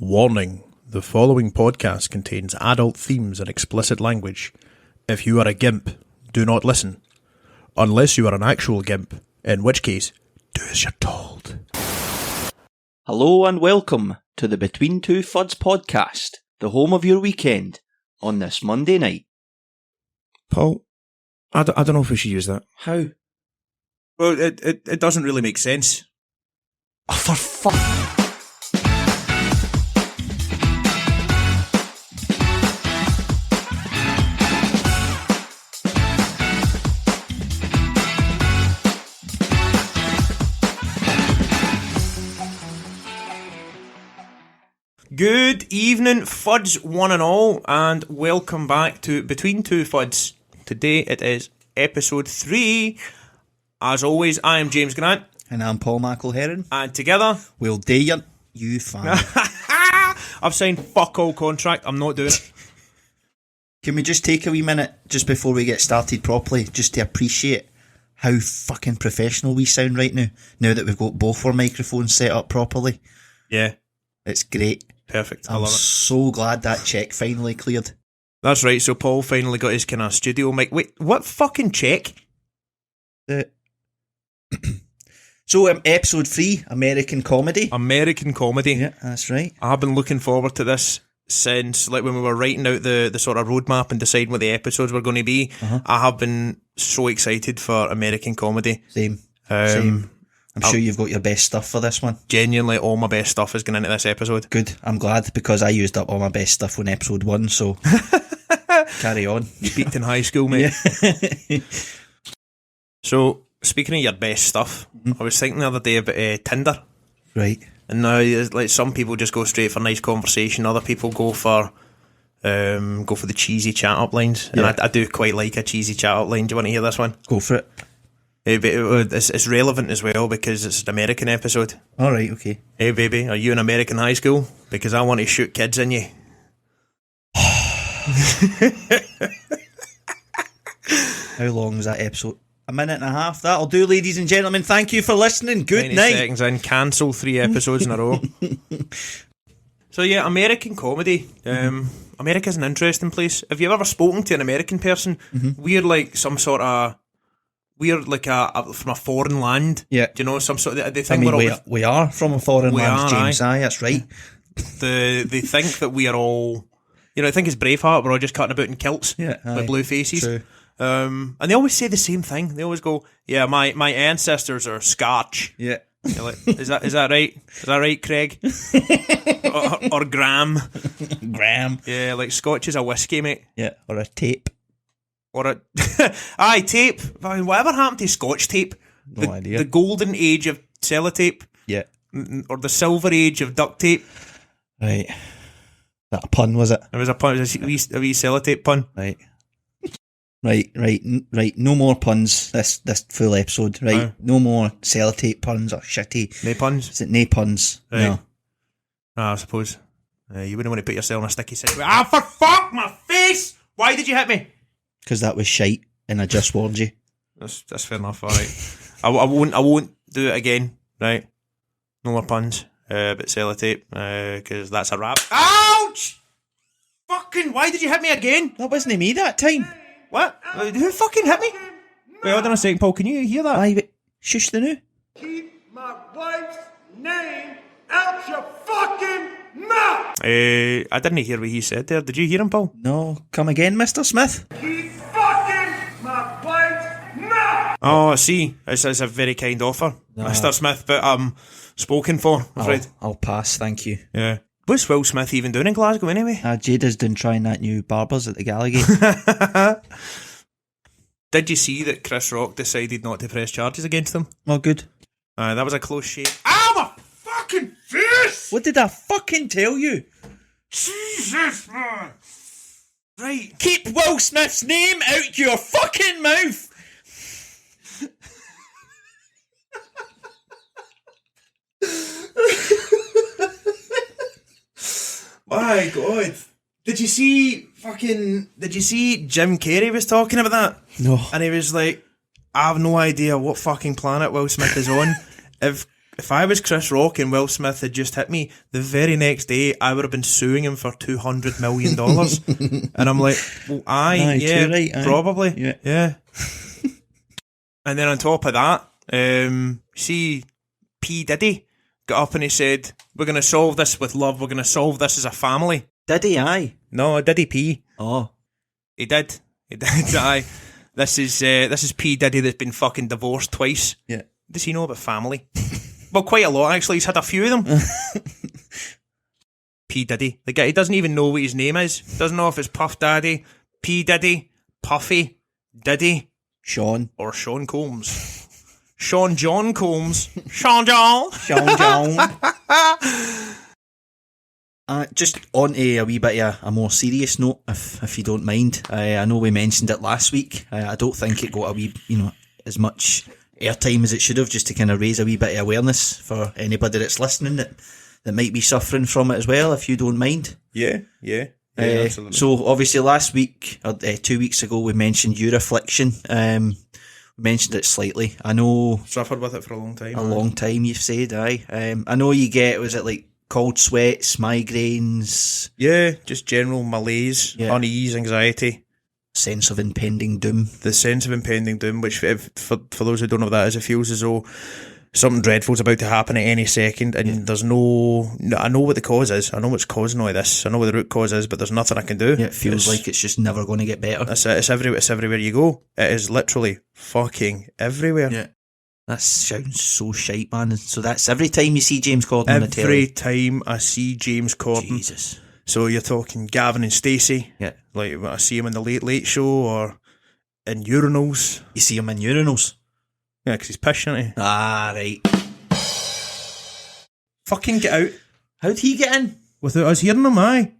Warning, the following podcast contains adult themes and explicit language. If you are a gimp, do not listen. Unless you are an actual gimp, in which case, do as you're told. Hello and welcome to the Between Two Fuds podcast, the home of your weekend, on this Monday night. Paul, I don't know if we should use that. How? Well, it doesn't really make sense. Oh, for fuck. Good evening, Fuds one and all, and welcome back to Between Two Fuds. Today it is episode 3. As always, I am James Grant. And I'm Paul McElherron. And together, we'll do you fan. I've signed fuck all contract. I'm not doing it. Can we just take a wee minute just before we get started properly, just to appreciate how fucking professional we sound right now that we've got both our microphones set up properly? Yeah. It's great. Perfect. I I'm love it. so glad that check finally cleared. That's right. So Paul finally got his kind of studio mic. Wait, what fucking check? So episode 3, American comedy. American comedy. Yeah, that's right. I've been looking forward to this since like when we were writing out the sort of roadmap and deciding what the episodes were going to be. I have been so excited for American comedy. Same. I'm sure you've got your best stuff for this one. Genuinely, all my best stuff is going into this episode. Good. I'm glad because I used up all my best stuff on episode 1, so carry on. You peaked in high school, mate. Yeah. So, speaking of your best stuff, I was thinking the other day about Tinder. Right. And now, like, some people just go straight for nice conversation. Other people go for the cheesy chat up lines. Yeah. And I do quite like a cheesy chat up line. Do you want to hear this one? Go for it. Hey, it's relevant as well because it's an American episode. All right, okay. Hey, baby, are you in American high school? Because I want to shoot kids in you. How long was that episode? A minute and a half. That'll do, ladies and gentlemen. Thank you for listening. Good 90 night. seconds in, cancel 3 episodes in a row. So yeah, American comedy. America's an interesting place. Have you ever spoken to an American person? We're like some sort of... We're like from a foreign land. Yeah. Do you know, some sort of... They I think mean, we are from a foreign We land, are, James. Aye, that's right. They think that we are all... You know, I think it's Braveheart, we're all just cutting about in kilts Yeah, aye. with blue faces. True. And they always say the same thing. They always go, yeah, my ancestors are Scotch. Yeah. You're like, is that right? Is that right, Craig? or Graham? Graham. Yeah, like Scotch is a whiskey, mate. Yeah, or a tape. Or a aye, tape. Whatever happened to Scotch tape? No idea. The golden age of sellotape, Yeah. or the silver age of duct tape. Right. That a pun, was it? It was a pun. It was a wee sellotape pun. Right. Right. No more puns this full episode, right? Aye. No more sellotape puns or shitty. No puns. Is it nae puns? Right. No. I suppose. You wouldn't want to put yourself in a sticky situation. Ah, for fuck my face! Why did you hit me? Because that was shite and I just warned you. That's fair enough. All right. I won't do it again. Right. No more puns. But sellotape. Because that's a wrap. Ouch! Fucking! Why did you hit me again? That wasn't me that time. What? Who fucking hit me? Wait, hold on a second, Paul. Can you hear that? Aye, but shush the new. Keep my wife's name out your fucking mouth! I didn't hear what he said there. Did you hear him, Paul? No, come again, Mr. Smith. Keep fucking my wife's mouth! Oh, I see. It's a very kind offer, Mr. Smith, but spoken for, I'm afraid. I'll pass, thank you. Yeah. What's Will Smith even doing in Glasgow anyway? Jada's doing trying that new Barbers at the Gallagher. Did you see that Chris Rock decided not to press charges against him? Oh, good. That was a close shave. Ow, my fucking face! What did I fucking tell you? Jesus, man! Right. Keep Will Smith's name out your fucking mouth! My God. Did you see Jim Carrey was talking about that? No. And he was like, I have no idea what fucking planet Will Smith is on. If If I was Chris Rock and Will Smith had just hit me, the very next day I would have been suing him for $200 million. And I'm like, well, yeah, right, probably. Yeah. And then on top of that, see, P. Diddy got up and he said, we're going to solve this with love. We're going to solve this as a family. Did he? Aye. No, Diddy P. Oh. He did. Aye. This is P. Diddy that's been fucking divorced twice. Yeah. Does he know about family? Well, quite a lot, actually. He's had a few of them. P. Diddy. The guy, he doesn't even know what his name is. Doesn't know if it's Puff Daddy, P. Diddy, Puffy, Diddy, Sean. or Sean Combs. Sean John Combs. Sean John. Sean John. Just on to a wee bit of a more serious note, if you don't mind. I know we mentioned it last week. I don't think it got a wee, as much airtime as it should have, just to kind of raise a wee bit of awareness for anybody that's listening that might be suffering from it as well, if you don't mind. Yeah, absolutely. So obviously last week, or 2 weeks ago, we mentioned your affliction. We mentioned it slightly. I know... Suffered with it for a long time. A long time, you've said, aye. I know you get, was it like cold sweats, migraines? Yeah, just general malaise, unease, anxiety. Sense of impending doom. The sense of impending doom, which for those who don't know what that is, it feels as though something dreadful's about to happen at any second, and there's no... I know what the cause is. I know what's causing all of this. I know what the root cause is, but there's nothing I can do. Yeah, it feels like it's just never going to get better. That's it. It's everywhere you go. It is literally fucking everywhere. Yeah. That sounds so shite, man. So that's every time you see James Corden on the telly? Every time I see James Corden. Jesus. So you're talking Gavin and Stacey. Yeah. Like when I see him in the Late Late Show or in urinals. You see him in urinals? Yeah, because he's pissing at you. Ah, right. Fucking get out. How'd he get in? Without us hearing him, aye.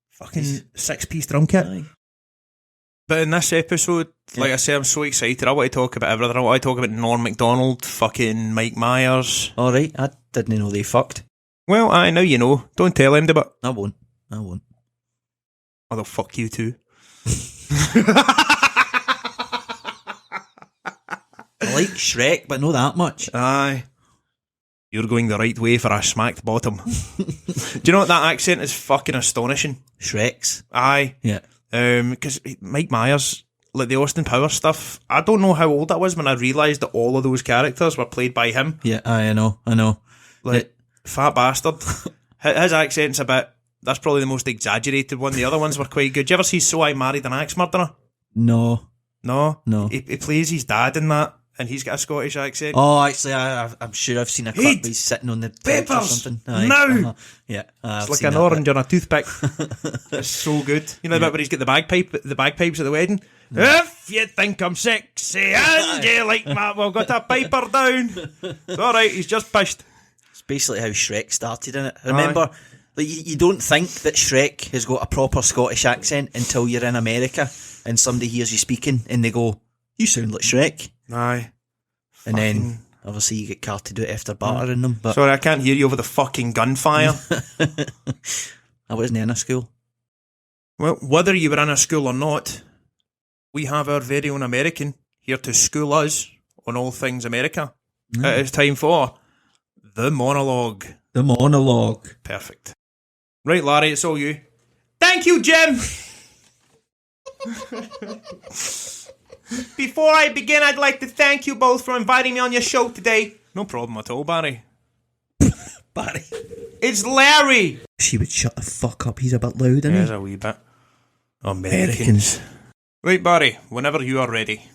Fucking 6-piece drum kit. Aye. But in this episode, like I say, I'm so excited. I want to talk about everything. I want to talk about Norm Mcdonald, fucking Mike Myers. Alright, I didn't know they fucked. Well, aye, now you know. Don't tell him, but I won't. Oh, they'll fuck you too. I like Shrek, but not that much. Aye. You're going the right way for a smacked bottom. Do you know what, that accent is fucking astonishing? Shrek's? Aye. Yeah. Because Mike Myers, like the Austin Powers stuff, I don't know how old I was when I realised that all of those characters were played by him. Yeah, I know. Like, fat bastard. His accent's a bit... That's probably the most exaggerated one. The other ones were quite good. Do you ever see So I Married an Axe Murderer? No. No? No. He plays his dad in that, and he's got a Scottish accent. Oh, actually, I'm sure I've seen a clip where he's sitting on the couch or something. Aye. Now! Yeah. It's like an orange on a toothpick. It's so good. You know the bit where he's got the bagpipes at the wedding? Yeah. If you think I'm sexy and you like my... Well, got a piper down. It's alright, he's just pissed. It's basically how Shrek started in it. Remember... Like, you don't think that Shrek has got a proper Scottish accent until you're in America and somebody hears you speaking and they go, you sound like Shrek. Aye. And then, obviously, you get carted out after battering them. But sorry, I can't hear you over the fucking gunfire. I wasn't in a school. Well, whether you were in a school or not, we have our very own American here to school us on all things America. It is time for the monologue. The monologue. Perfect. Right, Larry, it's all you. Thank you, Jim! Before I begin, I'd like to thank you both for inviting me on your show today. No problem at all, Barry. Barry. It's Larry! She would shut the fuck up. He's a bit loud, isn't he? There's a wee bit. Americans. Right, Barry, whenever you are ready.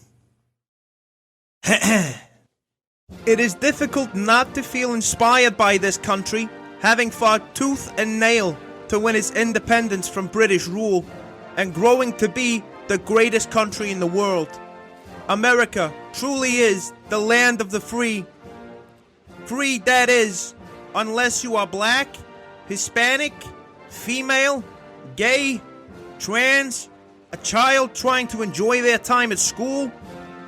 It is difficult not to feel inspired by this country, having fought tooth and nail to win its independence from British rule, and growing to be the greatest country in the world. America truly is the land of the free. Free, that is, unless you are black, Hispanic, female, gay, trans, a child trying to enjoy their time at school,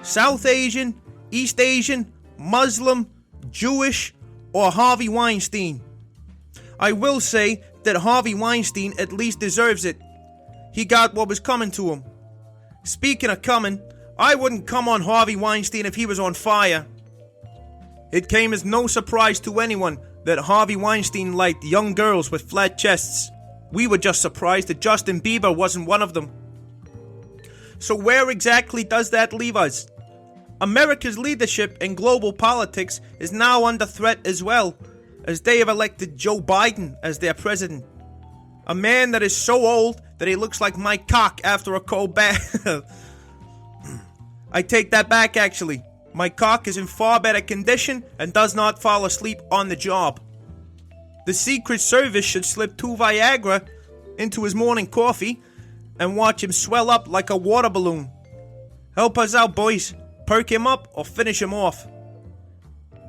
South Asian, East Asian, Muslim, Jewish, or Harvey Weinstein. I will say that Harvey Weinstein at least deserves it. He got what was coming to him. Speaking of coming, I wouldn't come on Harvey Weinstein if he was on fire. It came as no surprise to anyone that Harvey Weinstein liked young girls with flat chests. We were just surprised that Justin Bieber wasn't one of them. So where exactly does that leave us? America's leadership in global politics is now under threat as well, as they have elected Joe Biden as their president. A man that is so old that he looks like my cock after a cold bath. I take that back actually. My cock is in far better condition and does not fall asleep on the job. The Secret Service should slip 2 Viagra into his morning coffee and watch him swell up like a water balloon. Help us out, boys. Perk him up or finish him off.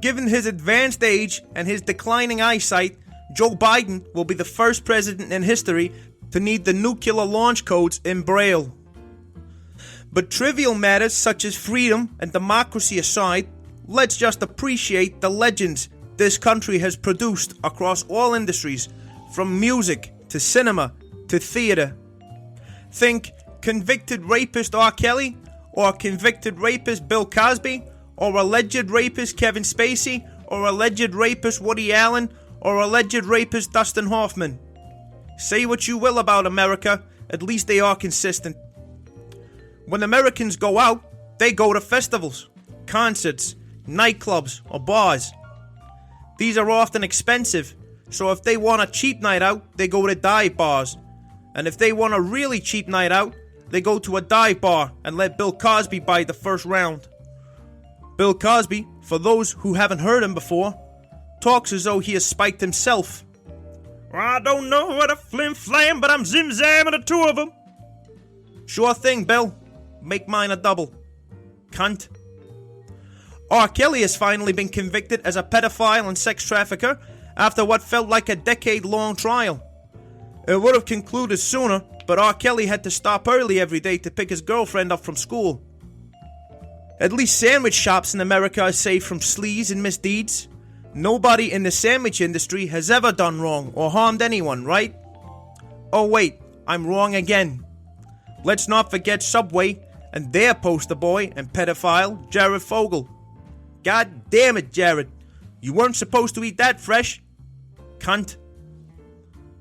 Given his advanced age and his declining eyesight, Joe Biden will be the first president in history to need the nuclear launch codes in Braille. But trivial matters such as freedom and democracy aside, let's just appreciate the legends this country has produced across all industries, from music to cinema to theatre. Think convicted rapist R. Kelly, or convicted rapist Bill Cosby, or alleged rapist Kevin Spacey, or alleged rapist Woody Allen, or alleged rapist Dustin Hoffman. Say what you will about America, at least they are consistent. When Americans go out, they go to festivals, concerts, nightclubs, or bars. These are often expensive, so if they want a cheap night out, they go to dive bars. And if they want a really cheap night out, they go to a dive bar and let Bill Cosby buy the first round. Bill Cosby, for those who haven't heard him before, talks as though he has spiked himself. I don't know what a flim-flam, but I'm zim-zamming the 2 of them. Sure thing, Bill. Make mine a double. Cunt. R. Kelly has finally been convicted as a pedophile and sex trafficker after what felt like a decade-long trial. It would have concluded sooner, but R. Kelly had to stop early every day to pick his girlfriend up from school. At least sandwich shops in America are safe from sleaze and misdeeds. Nobody in the sandwich industry has ever done wrong or harmed anyone, right? Oh wait, I'm wrong again. Let's not forget Subway and their poster boy and pedophile, Jared Fogle. God damn it, Jared. You weren't supposed to eat that fresh. Cunt.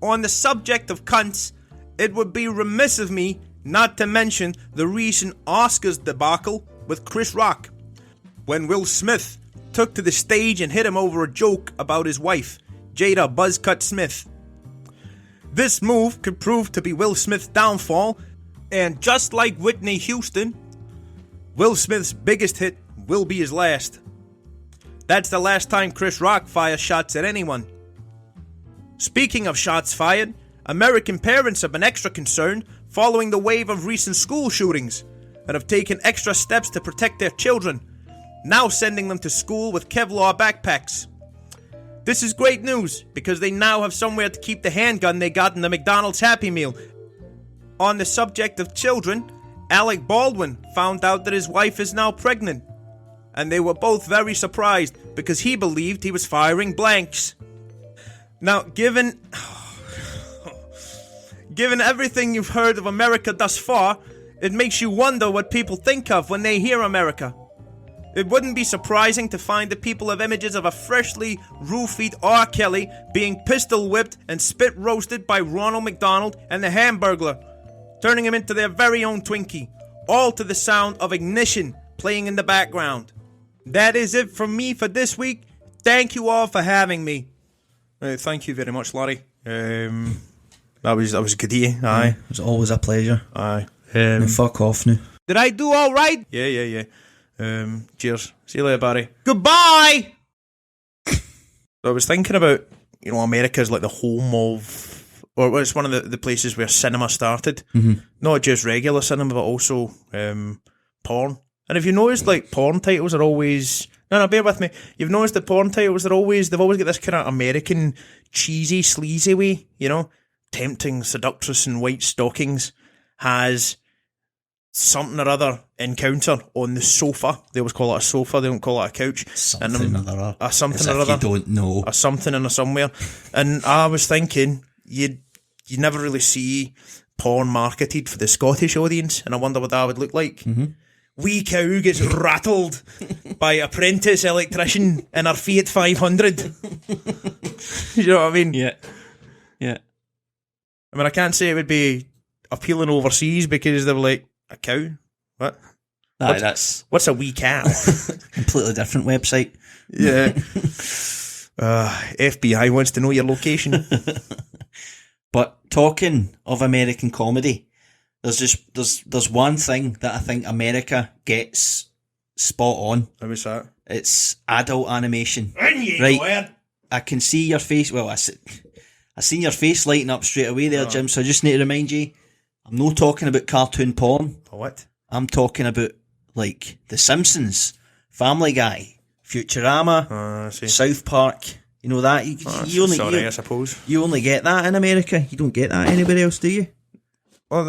On the subject of cunts, it would be remiss of me not to mention the recent Oscars debacle with Chris Rock, when Will Smith took to the stage and hit him over a joke about his wife, Jada Buzzcut Smith. This move could prove to be Will Smith's downfall, and just like Whitney Houston, Will Smith's biggest hit will be his last. That's the last time Chris Rock fires shots at anyone. Speaking of shots fired, American parents have been extra concerned following the wave of recent school shootings and have taken extra steps to protect their children, now sending them to school with Kevlar backpacks. This is great news because they now have somewhere to keep the handgun they got in the McDonald's Happy Meal. On the subject of children, Alec Baldwin found out that his wife is now pregnant, and they were both very surprised because he believed he was firing blanks. Now, given everything you've heard of America thus far, it makes you wonder what people think of when they hear America. It wouldn't be surprising to find that people have images of a freshly roofied R. Kelly being pistol whipped and spit roasted by Ronald McDonald and the Hamburglar, turning him into their very own Twinkie, all to the sound of Ignition playing in the background. That is it from me for this week. Thank you all for having me. Thank you very much, Larry. That was good of you. Aye. It was always a pleasure. Aye. Now fuck off now. Did I do all right? Yeah. Cheers. See you later, Barry. Goodbye! I was thinking about, America's like the home of, or it's one of the places where cinema started. Mm-hmm. Not just regular cinema, but also porn. And if you noticed, like, porn titles are always... No, bear with me. You've noticed the porn titles, they've always got this kind of American, cheesy, sleazy way, Tempting seductress in white stockings has something or other encounter on the sofa. They always call it a sofa, they don't call it a couch. Something or other. A something or other. You don't know. A something in a somewhere. And I was thinking, you never really see porn marketed for the Scottish audience, and I wonder what that would look like. Mm-hmm. wee cow gets rattled by apprentice electrician in her Fiat 500. You know what I mean? Yeah. Yeah. I mean, I can't say it would be appealing overseas because they were like, a cow? What? Aye, that's What's a wee cow? Completely different website. Yeah. FBI wants to know your location. But talking of American comedy, there's one thing that I think America gets spot on. How was that? It's adult animation. Right. Right. I can see your face. Well, I seen your face lighting up straight away there, Jim. So I just need to remind you, I'm not talking about cartoon porn. What? I'm talking about like The Simpsons, Family Guy, Futurama, I see. South Park. You know that I suppose. you only get that in America. You don't get that anywhere else, do you? Well,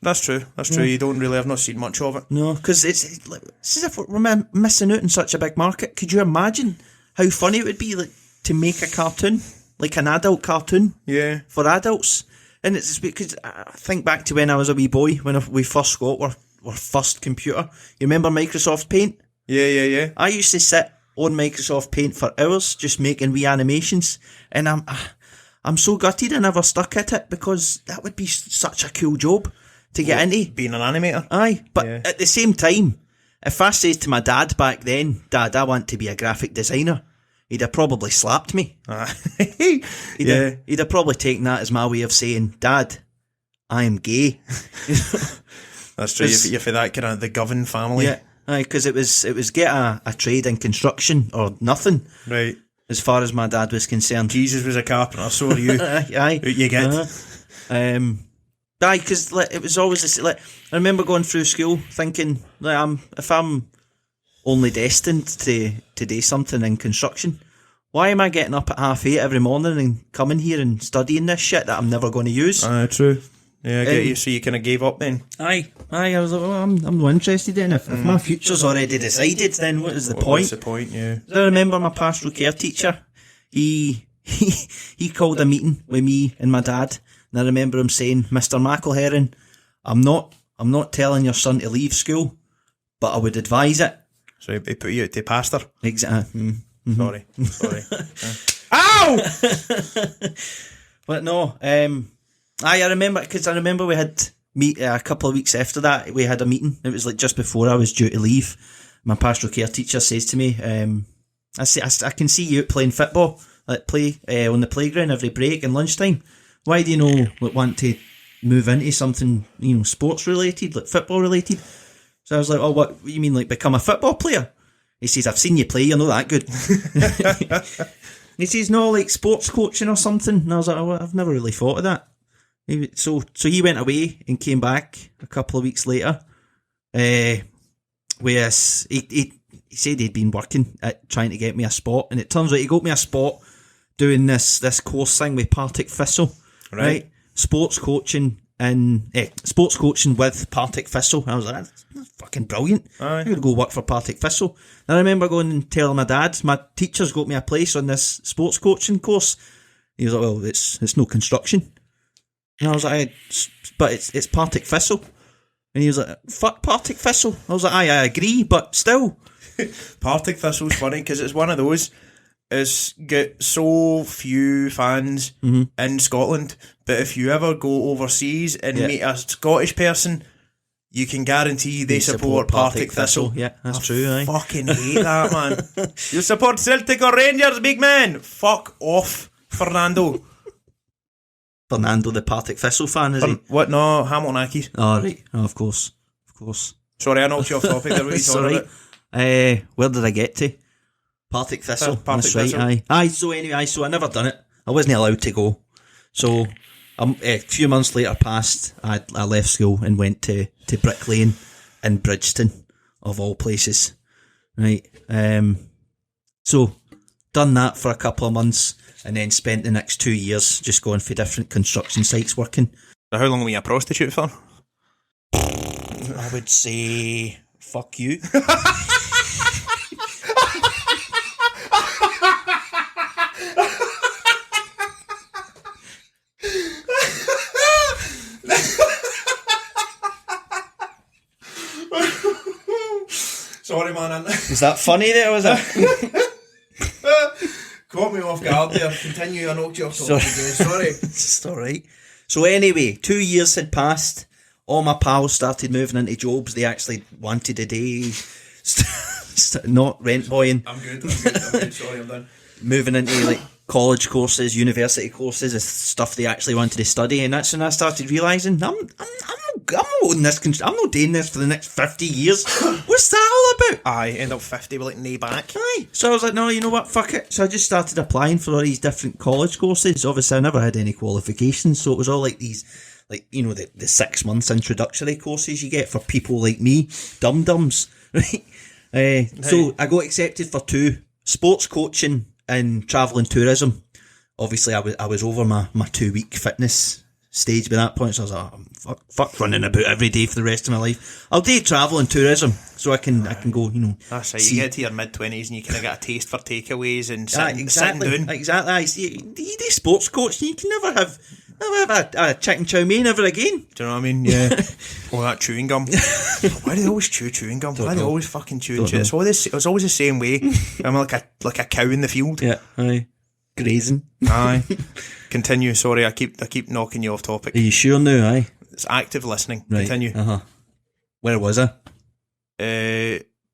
that's true. That's true. You don't really. I've not seen much of it. No, because it's as if we're missing out on such a big market. Could you imagine how funny it would be like to make a cartoon, like an adult cartoon Yeah. for adults? And it's because I think back to when I was a wee boy, when we first got our first computer. You remember Microsoft Paint? Yeah. I used to sit on Microsoft Paint for hours just making wee animations, and I'm so gutted I never stuck at it because that would be such a cool job to get into. Being an animator. Aye, but Yeah. at the same time, if I says to my dad back then, Dad, I want to be a graphic designer, he'd have probably slapped me. He'd have probably taken that as my way of saying, Dad, I am gay. That's true. You're for that kind of the Govan family. Yeah, aye, because it was get a trade in construction or nothing. Right. As far as my dad was concerned. Jesus was a carpenter, so are you. Aye. What you get. Aye, because it was always this, I remember going through school thinking, if I'm only destined to do something in construction, why am I getting up at 8:30 every morning and coming here and studying this shit that I'm never going to use? True. Yeah, I get you. So you kind of gave up then? Aye, I was like, well, I'm not interested in it. If my future's already decided, then what is the point? What's the point, yeah. I remember my pastoral care teacher, he called a meeting with me and my dad, and I remember him saying, Mr. McElherron, I'm not telling your son to leave school, but I would advise it. So he put you out to pastor? Exactly. Sorry. Ow! But no, I remember we had a couple of weeks after that, we had a meeting. It was like just before I was due to leave. My pastoral care teacher says to me, I can see you out playing football, play on the playground every break and lunchtime. Why do you want to move into something, sports related, like football related? So I was like, oh, what you mean, like become a football player? He says, I've seen you play, you're not that good. He says, no, like sports coaching or something. And I was like, oh, well, I've never really thought of that. So he went away and came back a couple of weeks later. He said he'd been working at trying to get me a spot, and it turns out he got me a spot doing this course thing with Partick Thistle, right? Sports coaching with Partick Thistle. And I was like, that's fucking brilliant. I'm going to go work for Partick Thistle. And I remember going and telling my dad, my teacher's got me a place on this sports coaching course. He was like, well, it's no construction. And I was like, but it's Partick Thistle. And he was like, fuck Partick Thistle. I was like, I agree, but still. Partick Thistle's funny because it's one of those. It's got so few fans in Scotland, but if you ever go overseas and meet a Scottish person, you can guarantee they support Partick Thistle. Yeah, that's true. I fucking hate that, man. You support Celtic or Rangers, big man? Fuck off, Fernando. Fernando, the Partick Thistle fan, is he? What? No, Hamilton Accies. Oh, right. Oh, of course. Sorry, I knocked you off topic there. What are you talking about? Where did I get to? Partick Thistle. Partick That's right, aye. So anyway, I never done it. I wasn't allowed to go. So a few months later passed, I left school and went to Brick Lane in Bridgeton, of all places. Right. So done that for a couple of months and then spent the next 2 years just going for different construction sites working. So how long were you a prostitute for? I would say, fuck you. Sorry, man. Was that funny there, was it? Caught me off guard there. Continue, I knocked you off topic again. Sorry. It's alright. So anyway, 2 years had passed. All my pals started moving into jobs they actually wanted a day. Not rent boying. I'm good. Sorry, I'm done. Moving into like college courses, university courses, the stuff they actually wanted to study, and that's when I started realising I'm not doing this for the next 50 years. What's that all about? Aye, end up 50 with like knee back. Aye. So I was like, no, you know what, fuck it. So I just started applying for all these different college courses. Obviously I never had any qualifications, so it was all like these, like, you know, the 6 months introductory courses you get for people like me, dum-dums, right? So I got accepted for 2, sports coaching and travel and tourism. Obviously I was over my 2 week fitness stage by that point, so I was like, fuck running about every day for the rest of my life. I'll do travel and tourism so I can go, you know. That's right, you get to your mid-20s and you kind of get a taste for takeaways and sitting down. Exactly. I see, you do sports coach, you can never have a chicken chow mein ever again. Do you know what I mean? Yeah. Oh, that chewing gum. Why do they always chew chewing gum? Why do they always fucking chew and chew? It's always the same way. I'm like a cow in the field. Yeah, aye. Grazing. Aye. Continue, sorry, I keep knocking you off topic. Are you sure now, aye? It's active listening. Right. Continue. Where was I?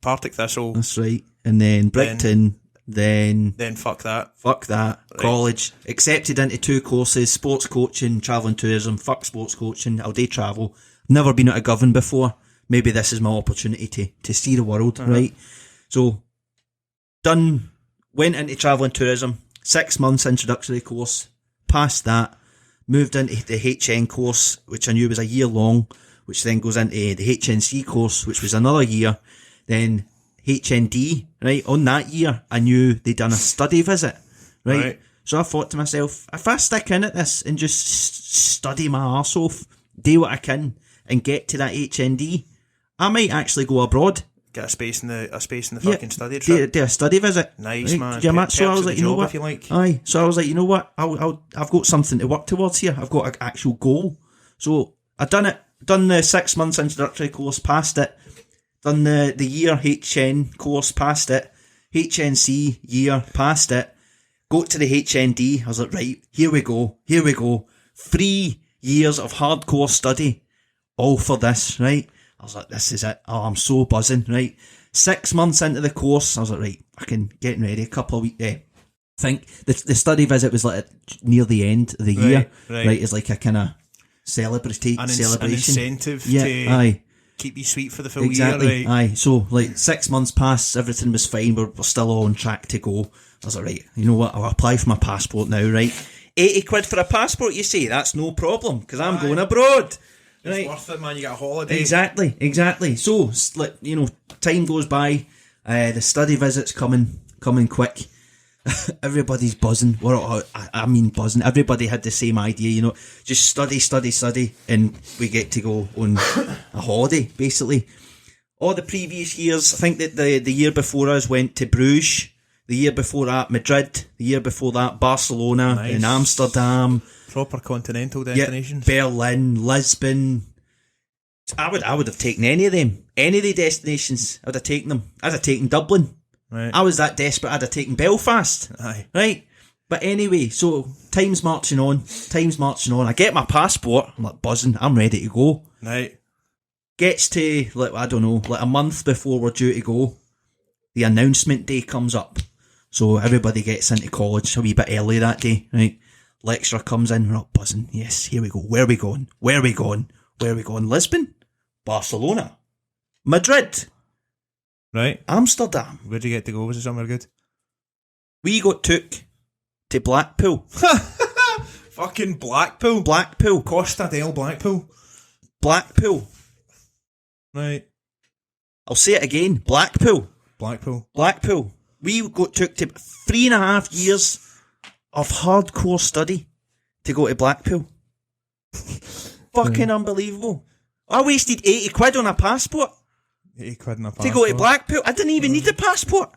Partick Thistle. That's right. And then Brighton, then fuck that. Right. College. Accepted into 2 courses, sports coaching, travel and tourism. Fuck sports coaching, I'll do travel. Never been out of Govan before. Maybe this is my opportunity to see the world, right? So, went into travel and tourism, 6 months introductory course, passed that, moved into the HN course, which I knew was a year long, which then goes into the HNC course, which was another year, then HND, right? On that year, I knew they'd done a study visit, right? So I thought to myself, if I stick in at this and just study my arse off, do what I can, and get to that HND, I might actually go abroad. Get a space in the fucking study trip. Do a study visit. Nice, right? man. So I was like, you know what? If you like. Aye. So I was like, you know what? I've got something to work towards here. I've got an actual goal. So I done it. Done the 6 months introductory course, passed it. Done the year HN course, passed it. HNC year, passed it. Got to the HND. I was like, right, here we go. 3 years of hardcore study, all for this, right? I was like, this is it. Oh, I'm so buzzing, right? 6 months into the course, I was like, right, I can get ready. A couple of weeks. I think the study visit was like near the end of the year, right? It's like a kind of celebration. An incentive to keep you sweet for the full year, right? Aye. So like 6 months passed, everything was fine. We're still on track to go. I was like, right, you know what? I'll apply for my passport now, right? 80 quid for a passport, you say? That's no problem because I'm going abroad. It's worth it, man. You get a holiday. Exactly. So, like, you know, time goes by. The study visit's coming quick. Everybody's buzzing. I mean buzzing. Everybody had the same idea, you know. Just study, and we get to go on a holiday, basically. All the previous years, I think that the year before us went to Bruges. The year before that, Madrid. The year before that, Barcelona. Nice. In Amsterdam. Proper continental destinations. Berlin, Lisbon. I would have taken any of them. Any of the destinations, I would have taken them. I'd have taken Dublin. Right. I was that desperate, I'd have taken Belfast. Aye. Right? But anyway, so time's marching on. I get my passport. I'm like buzzing. I'm ready to go. Right. Gets to, like, I don't know, like a month before we're due to go. The announcement day comes up. So everybody gets into college a wee bit early that day, right? Lecturer comes in, we're all buzzing. Yes, here we go. Where are we going? Lisbon? Barcelona? Madrid? Right. Amsterdam? Where'd you get to go? Was it somewhere good? We got took to Blackpool. Fucking Blackpool? Costa del Blackpool? Blackpool. Right. I'll say it again. Blackpool. We got took to 3.5 years of hardcore study to go to Blackpool. Fucking unbelievable. I wasted 80 quid on a passport. 80 quid on a passport. To go to Blackpool. I didn't even need a passport.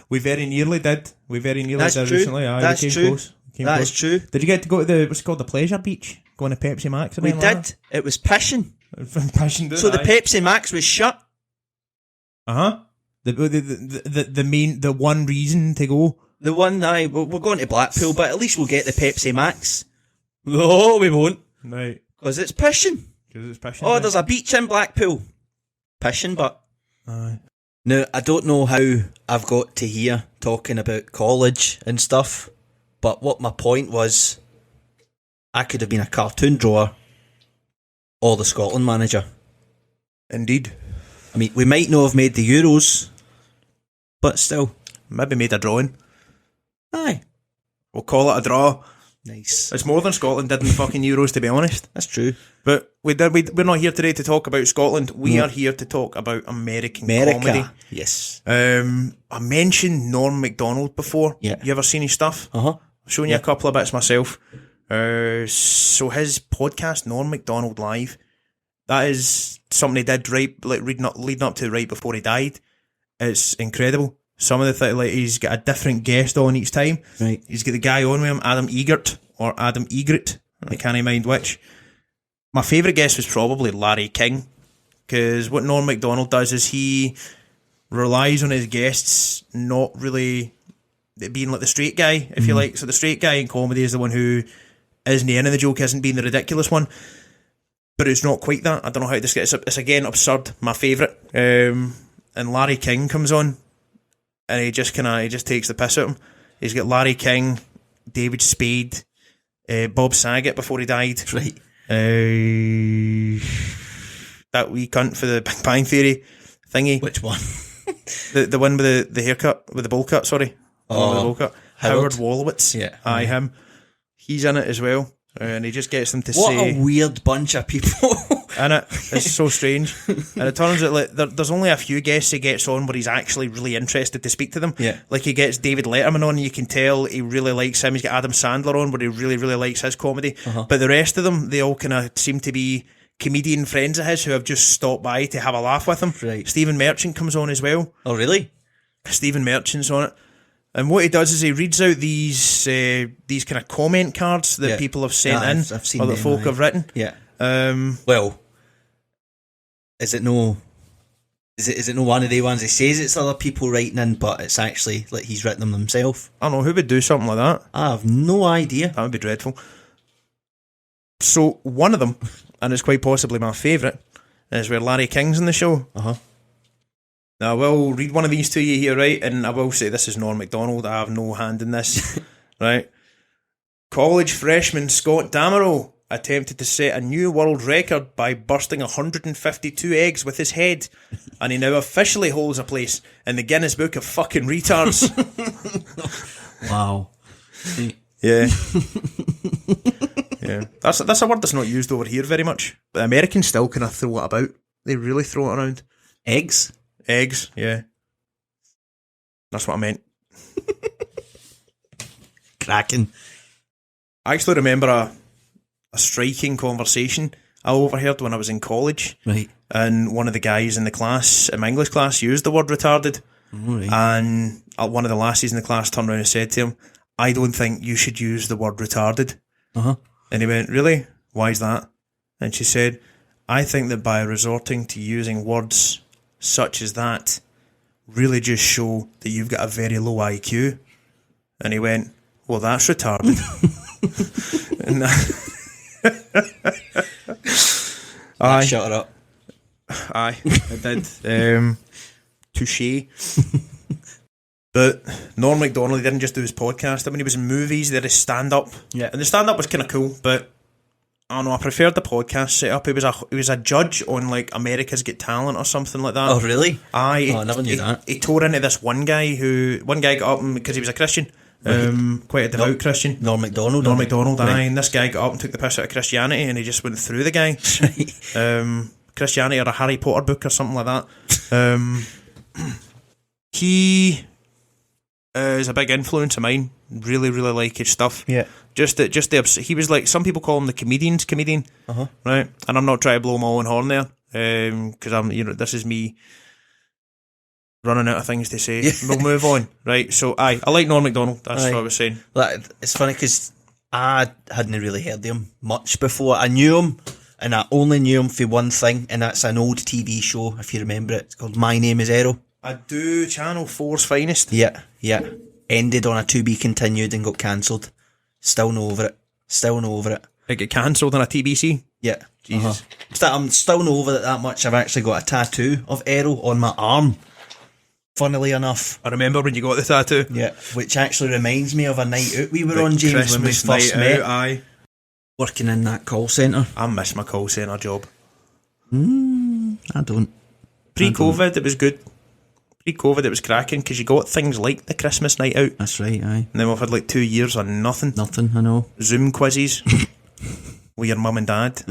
We very nearly did. That's true. Recently. Aye, That's true. That is true. Did you get to go to what's it called, the Pleasure Beach? Going to Pepsi Max? We did. It was pissing. Pissing. So the Pepsi Max was shut. The one reason to go. The one, we're going to Blackpool, but at least we'll get the Pepsi Max. No, we won't. Right. Because it's pissing. Oh, there's a beach in Blackpool. Pissing, but... Aye. Now, I don't know how I've got to here talking about college and stuff, but what my point was, I could have been a cartoon drawer or the Scotland manager. Indeed. I mean, we might not have made the Euros, but still. Maybe made a drawing. Aye. We'll call it a draw. Nice. It's more than Scotland did in the fucking Euros, to be honest. That's true. But we're not here today to talk about Scotland. We are here to talk about America. Comedy. Yes. I mentioned Norm Macdonald before. Yeah. You ever seen his stuff? Uh-huh. I've shown you a couple of bits myself. So his podcast, Norm Macdonald Live, that is something he did leading up to right before he died. It's incredible. Some of the things, like, he's got a different guest on each time. Right. He's got the guy on with him, Adam Egert. I can't mind which. My favourite guest was probably Larry King, because what Norm Macdonald does is he relies on his guests not really being like the straight guy, if you like. So the straight guy in comedy is the one who isn't the end of the joke, isn't being the ridiculous one. But it's not quite that. I don't know how to describe it. It's again absurd. My favourite. And Larry King comes on, and he just takes the piss out of him. He's got Larry King, David Spade, Bob Saget before he died. Right. That wee cunt for the Big Bang Theory thingy. Which one? the one with the haircut, with the bowl cut, sorry. Oh, with the bowl cut. Howard Wolowitz. Yeah. Aye, him. He's in it as well. And he just gets them to what say... a weird bunch of people. In it. It's so strange. And it turns out like there's only a few guests he gets on where he's actually really interested to speak to them. Yeah. Like he gets David Letterman on, and you can tell he really likes him. He's got Adam Sandler on where he really, really likes his comedy. Uh-huh. But the rest of them, they all kind of seem to be comedian friends of his who have just stopped by to have a laugh with him. Right. Stephen Merchant comes on as well. Oh, really? Stephen Merchant's on it. And what he does is he reads out these kind of comment cards that people have sent in, I've seen or that them, folk aye. have written. Yeah. Well, is it no one of the ones he says it's other people writing in, but it's actually like he's written them himself? I don't know, who would do something like that? I have no idea. That would be dreadful. So one of them, and it's quite possibly my favourite, is where Larry King's in the show. Uh-huh. Now I will read one of these to you here, right? And I will say this is Norm Macdonald. I have no hand in this, right? College freshman Scott Damerow attempted to set a new world record by bursting 152 eggs with his head, and he now officially holds a place in the Guinness Book of fucking retards. Wow. Yeah. Yeah. That's a word that's not used over here very much. But Americans still kind of throw it about. They really throw it around. Eggs? Eggs, yeah. That's what I meant. Cracking. I actually remember a striking conversation I overheard when I was in college. Right. And one of the guys in the class, in my English class, used the word retarded. Right. And one of the lassies in the class turned around and said to him, I don't think you should use the word retarded. Uh-huh. And he went, really? Why is that? And she said, I think that by resorting to using words such as that really just show that you've got a very low IQ. And he went, well, that's retarded. And aye. Shut her up. Aye, I did. Touche. But Norm Macdonald, he didn't just do his podcast. I mean, he was in movies, he did his stand-up. Yeah. And the stand-up was kind of cool, but I don't know, I preferred the podcast setup. He was a judge on, like, America's Got Talent or something like that. Oh, really? Aye. Oh, I never knew that. He tore into this one guy got up because he was a Christian. Right. Quite a devout Christian. Norm Macdonald. Aye. And this guy got up and took the piss out of Christianity, and he just went through the guy. Right. Christianity or a Harry Potter book or something like that. He is a big influence of mine. Really, really like his stuff. Yeah. He was like, some people call him the comedian's comedian. Uh-huh. Right. And I'm not trying to blow my own horn there. Because this is me running out of things to say. Yeah. We'll move on. Right. So I like Norm Macdonald. That's what I was saying. It's funny because I hadn't really heard of him much before. I knew him and I only knew him for one thing, and that's an old TV show, if you remember it. It's called My Name is Errol. I do. Channel 4's finest. Yeah. Ended on a to be continued and got cancelled. Still no over it. It got cancelled on a TBC. Yeah. Jesus. I'm still not over it that much. I've actually got a tattoo of Errol on my arm. Funnily enough. I remember when you got the tattoo. Yeah. Which actually reminds me of a night out we were The on, James, when we Christmas first night met. out, aye. Working in that call centre. I miss my call centre job. I don't. Pre-COVID, it was good. Pre-COVID, it was cracking because you got things like the Christmas night out. That's right, aye. And then we've had like 2 years on nothing. Nothing, I know. Zoom quizzes with your mum and dad.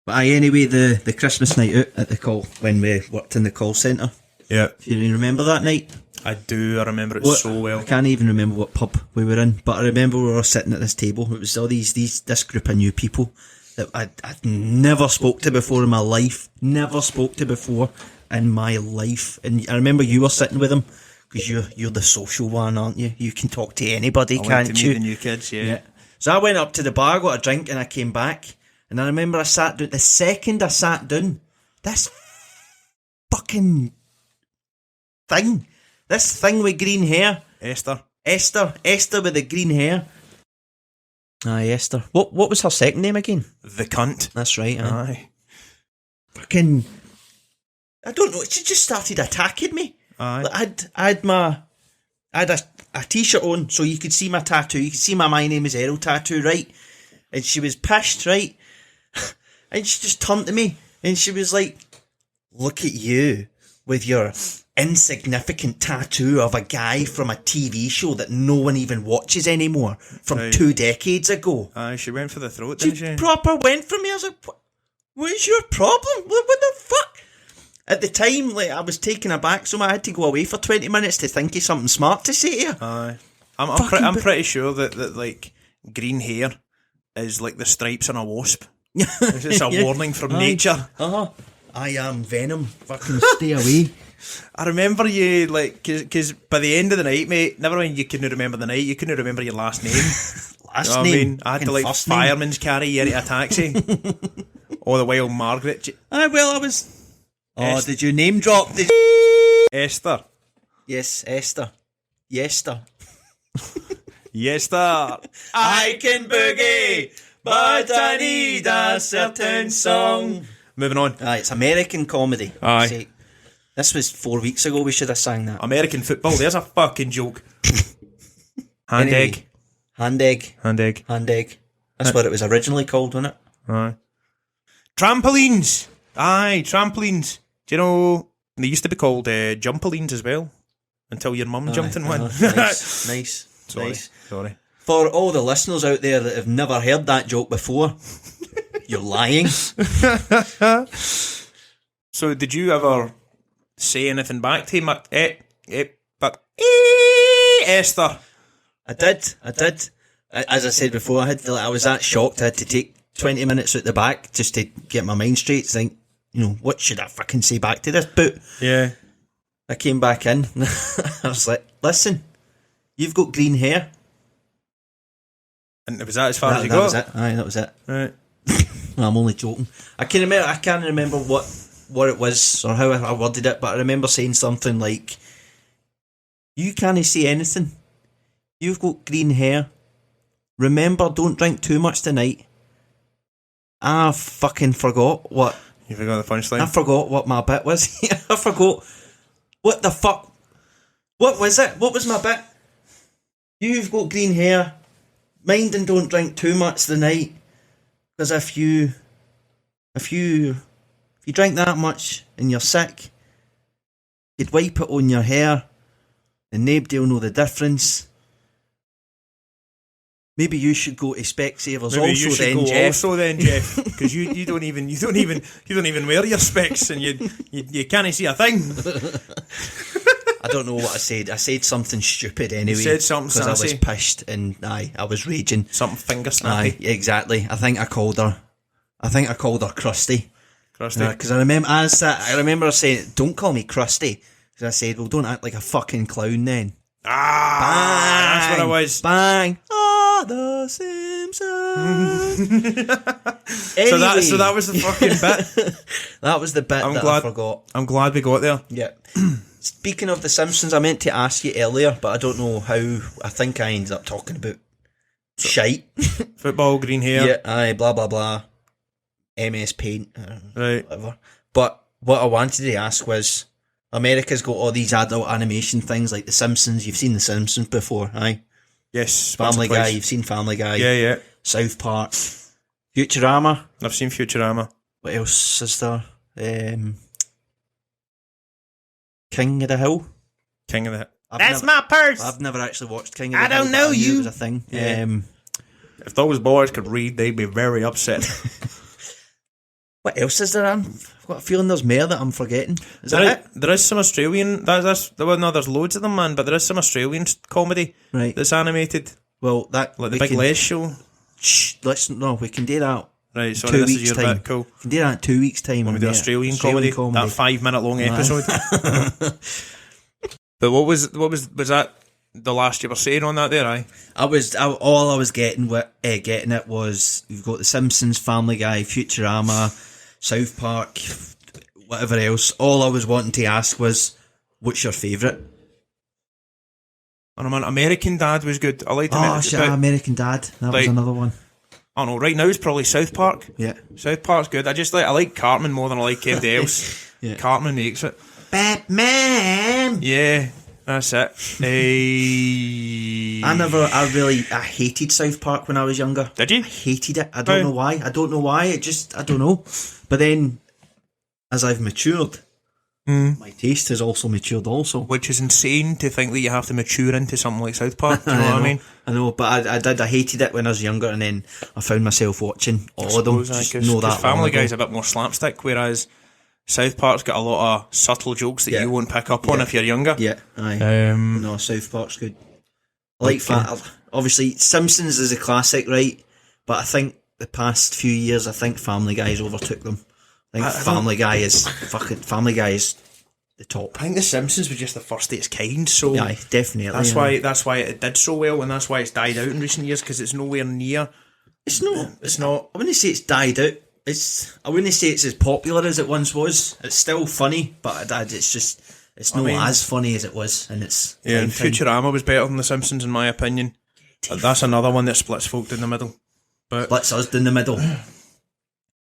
But aye, anyway, the Christmas night out at the call, when we worked in the call centre. Yeah. Do you remember that night? I do. I remember it so I well. can't even remember what pub we were in, but I remember we were all sitting at this table. It was all this group of new people that I'd never spoke to before in my life. Never spoke to before in my life. And I remember you were sitting with them because you're the social one, aren't you? You can talk to anybody, I can't went to you? meet the new kids, yeah. So I went up to the bar, got a drink, and I came back. And I remember I sat down. The second I sat down, this fucking thing. This thing with green hair. Esther with the green hair. Aye, Esther. What was her second name again? The cunt. That's right, aye. Aye. Fucking, I don't know, she just started attacking me. Aye. Like, I had a t-shirt on, so you could see my tattoo. You could see my Name is Errol tattoo, right? And she was pissed, right? And she just turned to me and she was like, look at you with your insignificant tattoo of a guy from a TV show that no one even watches anymore from Right. 2 decades ago. Aye, she went for the throat, didn't She she? proper went for me. I was like, what is your problem? What the fuck? At the time, like, I was taken aback, so I had to go away for 20 minutes to think of something smart to say to her. Aye. I'm pretty sure that like green hair is like the stripes on a wasp. It's just a warning from nature. I am Venom. Fucking stay away. I remember you, like, because by the end of the night, mate, never mind you couldn't remember the night, you couldn't remember your last name. Last You know what name. I mean? I had to, like, First name. fireman's carry you into a taxi. All the while Margaret... Well, I was... Oh, did you name drop? Esther. Yes, Esther. Yester. Yester. I can boogie, but I need a certain song. Moving on. Aye, it's American comedy. Aye. See, this was 4 weeks ago. We should have sang that. American football, there's a fucking joke. Hand Anyway, egg. Hand egg. Hand egg. Hand egg. That's what it was originally called, wasn't it? Aye. Trampolines. Aye, trampolines. Do you know, they used to be called jumpolines as well, until your mum jumped in one. Nice. Nice. Sorry. Nice. Sorry. For all the listeners out there that have never heard that joke before, you're lying. So, did you ever say anything back to him? Esther. I did. As I said before, I was that shocked. I had to take 20 minutes out the back just to get my mind straight. To think, what should I fucking say back to this boot? Yeah. I came back in. I was like, listen, you've got green hair. And was that as far as you That got? was it. Aye, that was it. Right. No, I'm only joking. I can't remember what it was or how I worded it, but I remember saying something like, you can't say anything. You've got green hair. Remember, don't drink too much tonight. I fucking forgot what... You forgot the punchline? I forgot what my bit was. I forgot. What the fuck? What was it? What was my bit? You've got green hair. Mind and don't drink too much tonight. Because if you drink that much and you're sick, you'd wipe it on your hair and nobody will know the difference. Maybe you should go to Specsavers Maybe you should then, go Jeff. also then, Jeff, because you don't even wear your specs and you can't see a thing. I don't know what I said. I said something stupid anyway. You said something because I was sassy. pissed and I was raging. Something finger Aye, snappy. exactly. I think I called her Krusty. Crusty. Because I remember saying, "Don't call me Krusty." Because I said, "Well, don't act like a fucking clown then." That's what it was. Bang. Ah, the Simpsons. Anyway. So that was the fucking bit. That was the bit I forgot. I'm glad we got there. Yeah. Speaking of The Simpsons, I meant to ask you earlier, but I don't know how. I think I ended up talking about shite. Football, green hair. Yeah, aye, blah, blah, blah. MS Paint, Right. whatever. But what I wanted to ask was, America's got all these adult animation things like The Simpsons. You've seen The Simpsons before, aye? Yes. Family Guy, you've seen Family Guy. Yeah. South Park. Futurama. I've seen Futurama. What else is there? King of the Hill. King of the... That's my purse! I've never actually watched King of the I Hill. don't know but I knew you. it was a thing. Yeah. If those boys could read, they'd be very upset. What else is there? I've got a feeling there's more that I'm forgetting. Is that it? There is some Australian... No, there's loads of them, man, but there is some Australian comedy Right. that's animated. Well, that... Like the we Big can- Les show. Shh, listen, no, we can do that. Right, so 2 this weeks is your time. bit. Cool. We can do that in 2 weeks' time. When we do mate. Australian comedy. That 5-minute long episode. But what was that the last you were saying on that there, aye? All I was getting it was, you've got The Simpsons, Family Guy, Futurama, South Park, whatever else. All I was wanting to ask was, what's your favourite? And man, American Dad was good. I liked Oh, it. shit, American Dad. That was like- another one. I don't know, right now it's probably South Park. Yeah. South Park's good. I like Cartman more than I like anybody else. Yeah. Cartman makes it. Batman! Yeah, that's it. I hated South Park when I was younger. Did you? I hated it. I don't know why. I don't know. But then, as I've matured, my taste has also matured also. Which is insane to think that you have to mature into something like South Park. Do you know what I mean? I know, but I hated it when I was younger, and then I found myself watching all of them. Because Family Guy's a bit more slapstick, whereas South Park's got a lot of subtle jokes that you won't pick up on if you're younger. Yeah, aye. No, South Park's good. I like obviously, Simpsons is a classic, right? But I think the past few years, I think Family Guy's overtook them. I think Family Guy is the top. I think The Simpsons was just the first of its kind, so Yeah, definitely. that's why it did so well, and that's why it's died out in recent years, because it's nowhere near. It's not. I wouldn't say it's died out. I wouldn't say it's as popular as it once was. It's still funny, but it's not as funny as it was. And it's Futurama was better than The Simpsons in my opinion. That's another one that splits folk in the middle. But splits us in the middle.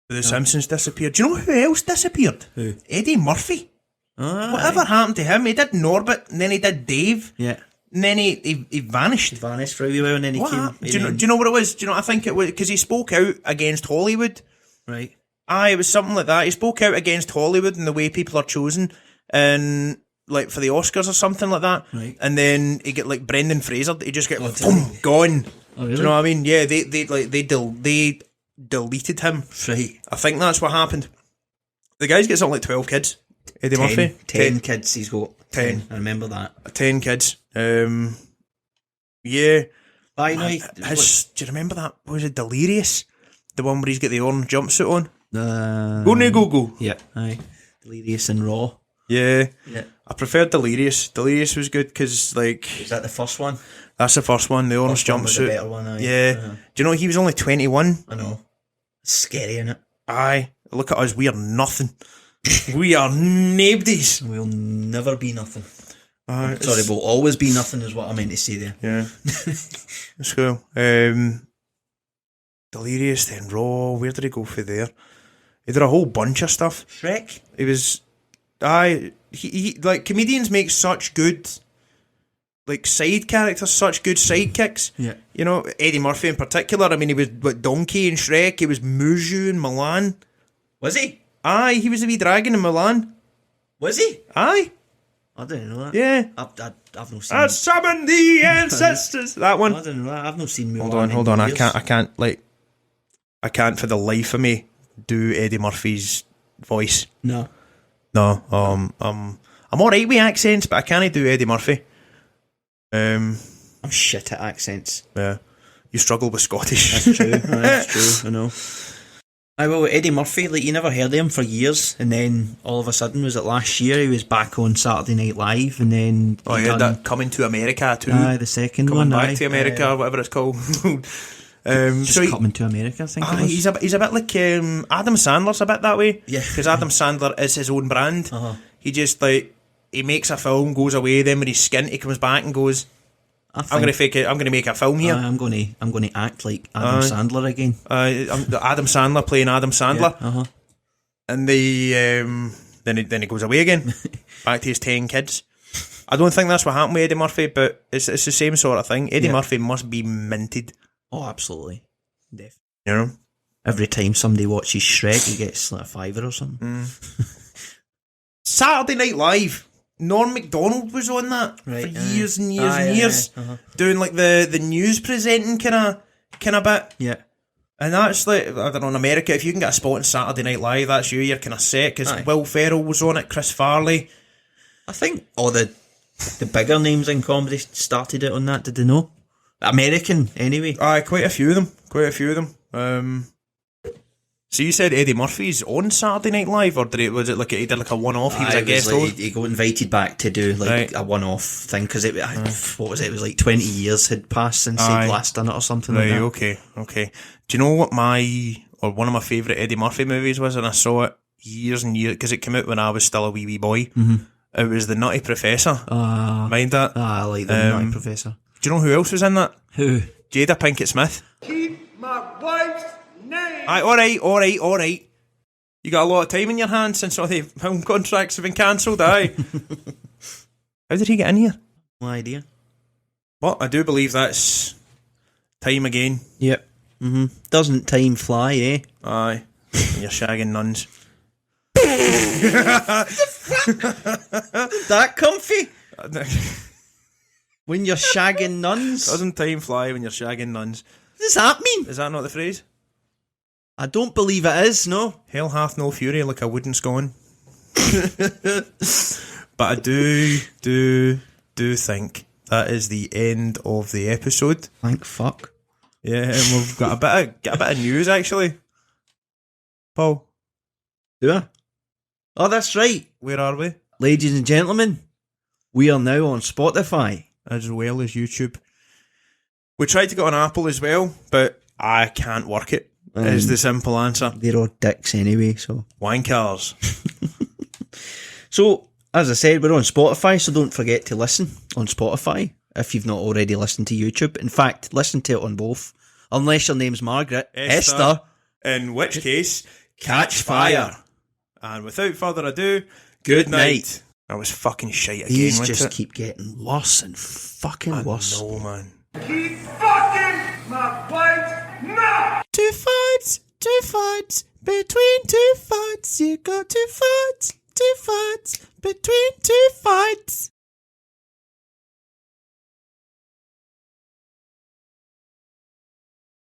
The Simpsons disappeared. Do you know who else disappeared? Who? Eddie Murphy. Whatever happened to him? He did Norbit, and then he did Dave. Yeah. And then he vanished. He vanished for a wee while, and then he came. Do you know what it was? Do you know what I think it was? Because he spoke out against Hollywood. Right. Aye, it was something like that. He spoke out against Hollywood and the way people are chosen, and like for the Oscars or something like that. Right. And then he get like Brendan Fraser. He just get boom gone. Oh, really? Do you know what I mean? Yeah, they deleted him. Right. I think that's what happened. The guy's got something like 12 kids. Eddie Murphy. 10 kids he's got. 10. I remember that. 10 kids. Yeah. I know. Do you remember that? What was it, Delirious? The one where he's got the orange jumpsuit on? Go. Yeah. Aye. Delirious and Raw. Yeah. Yeah. I preferred Delirious. Delirious was good because, like... Is that the first one? That's the first one, the orange First one was the jumpsuit. better one, aye. Yeah. Uh-huh. Do you know he was only 21? I know. It's scary, innit? Aye. Look at us, we are nothing. We are nobodies. We'll never be nothing. Sorry, Sorry, we'll always be nothing is what I meant to say there. Yeah. That's cool. Delirious, then Raw. Where did he go for there? He did a whole bunch of stuff. Shrek? He was... Aye. He like, comedians make such good... like side characters, such good sidekicks. Yeah. You know, Eddie Murphy in particular. I mean, he was Donkey in Shrek. He was Mushu in Milan. Was he? Aye, he was the wee dragon in Milan. Was he? Aye. I didn't know that. Yeah. I've not seen. I summon the ancestors. That one. I didn't know that. I've not seen Mulan. Hold on. in years. I can't for the life of me do Eddie Murphy's voice. No. No. I'm alright with accents, but I can't do Eddie Murphy. I'm shit at accents. Yeah. You struggle with Scottish. That's true. That's true. I know. Well, Eddie Murphy, like, you never heard of him for years, and then all of a sudden, was it last year, he was back on Saturday Night Live, and then he had that Coming to America too. Aye, the second Coming one. back to America, or whatever it's called. Just coming to America, I think it was. He's a bit like Adam Sandler's a bit that way. Yeah. Because Adam Sandler is his own brand. Uh-huh. He just like he makes a film, goes away, then when he's skint, he comes back and goes, I'm gonna fake it. I'm gonna make a film here. I'm gonna act like Adam Sandler again. Adam Sandler playing Adam Sandler, and then he goes away again, back to his 10 kids. I don't think that's what happened with Eddie Murphy, but it's the same sort of thing. Eddie Murphy must be minted. Oh, absolutely, definitely. You know, every time somebody watches Shrek, he gets like a $5 or something. Saturday Night Live. Norm Mcdonald was on that for years and years and years, doing like the news presenting kind of bit. Yeah, and that's like, I don't know, in America, if you can get a spot on Saturday Night Live, that's you're kind of set. Because Will Ferrell was on it, Chris Farley. I think all the bigger names in comedy started it on that. Did they know? American, anyway. Quite a few of them. So you said Eddie Murphy's on Saturday Night Live, or was it like he did like a one-off? He was a guest host. He got invited back to do like a one-off thing because what was it? It was like 20 years had passed since he'd last done it or something like that. Okay. Do you know what one of my favourite Eddie Murphy movies was? And I saw it years and years because it came out when I was still a wee boy. Mm-hmm. It was The Nutty Professor. Mind that? I like The Nutty Professor. Do you know who else was in that? Who? Jada Pinkett Smith. Keep my wife's name. All right. You got a lot of time in your hands since all the film contracts have been cancelled, aye. How did he get in here? No idea. Well, I do believe that's time again. Yep. Mm-hmm. Doesn't time fly, eh? Aye. When you're shagging nuns. That comfy? When you're shagging nuns? Doesn't time fly when you're shagging nuns. What does that mean? Is that not the phrase? I don't believe it is, no. Hell hath no fury like a wooden scone. But I do think that is the end of the episode. Thank fuck. Yeah, and we've got a bit of news actually. Paul. Do I? Oh, that's right. Where are we? Ladies and gentlemen, we are now on Spotify. As well as YouTube. We tried to get on Apple as well, but I can't work it. Is the simple answer. They're all dicks anyway, so. Wankers. So, as I said, we're on Spotify, so don't forget to listen on Spotify if you've not already listened to YouTube. In fact, listen to it on both. Unless your name's Margaret. Esther. In which case, catch fire. And without further ado, good night. I was fucking shite again. These just keep getting worse and fucking worse. No, man. Keep fucking my wife's mouth. Two fights, between two fights. You got two fights, between two fights.